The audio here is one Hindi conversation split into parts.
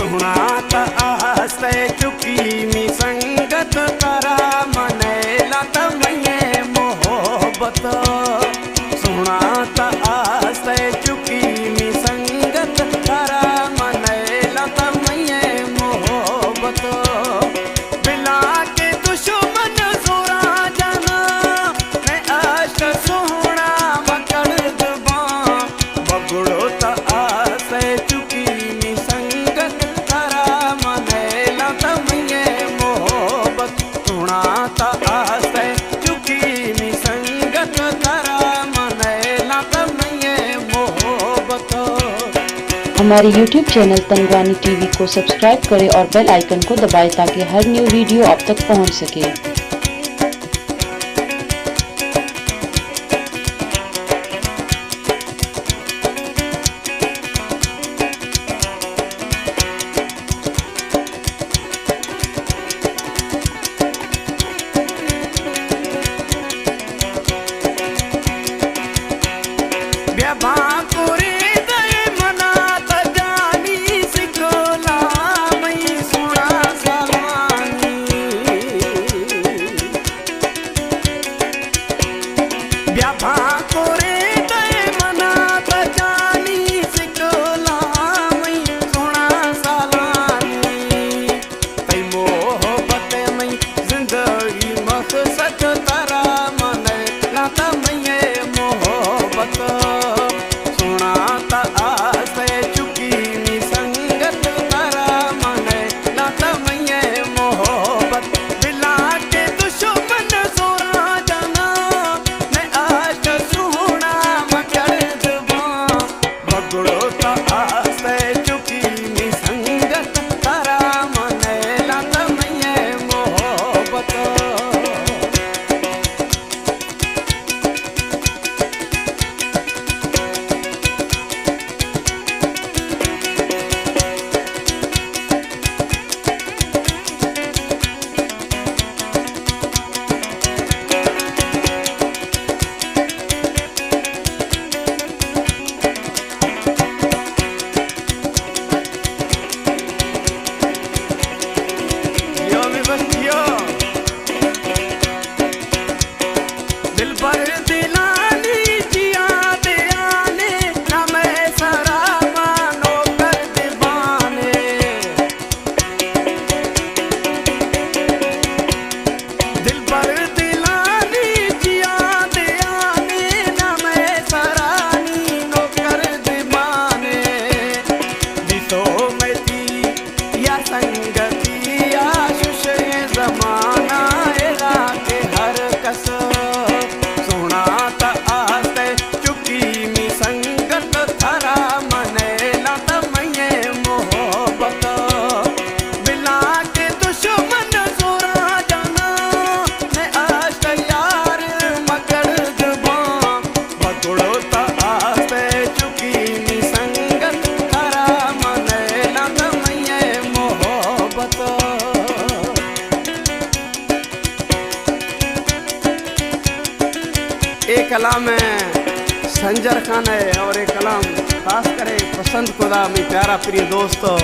सुनाता आस्ते चुकी मी संगत करा मनेला तमये मोहब्बत सुनाता आस्ते चुकी मी संगत करा मनेला तमये मोहब्बत बिला के दुश्मन जोरा जाना मैं आश सोना मकड़ दबा बगड़ो ता आस्ते चुकी मी संगत करा मनेला तमये मोहब्बत सुनाता आस्ते चुकी मी संगत करा मनेला तमये मोहब्बत। हमारे YouTube चैनल तंगवानी टीवी को सब्सक्राइब करें और बेल आइकन को दबाएं ताकि हर न्यू वीडियो आप तक पहुंच सके। एक कलाम है संजर खान है और एक कलाम खास करे पसंद खुदा में प्यारा प्रिय दोस्तों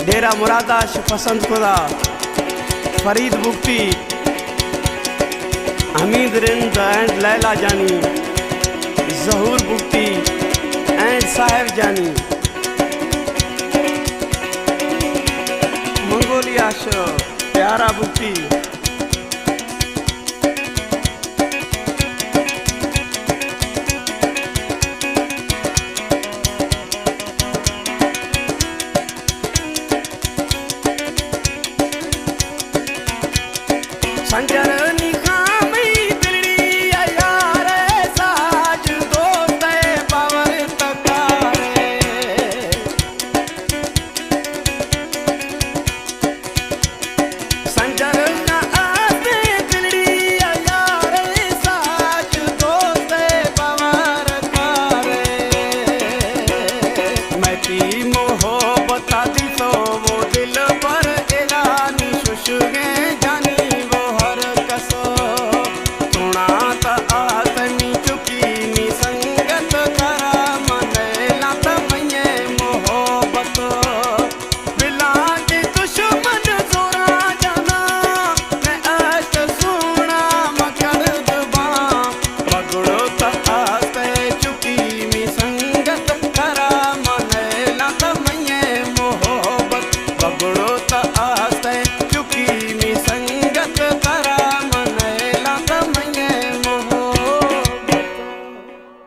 डेरा मुरादाश पसंद खुदा फरीद बुख्ती हमीद रिंद एंड लैला जानी जहूर बुख्ती एंड साहेब जानी मंगोलिया शो प्यारा बुख्ती संजर मोह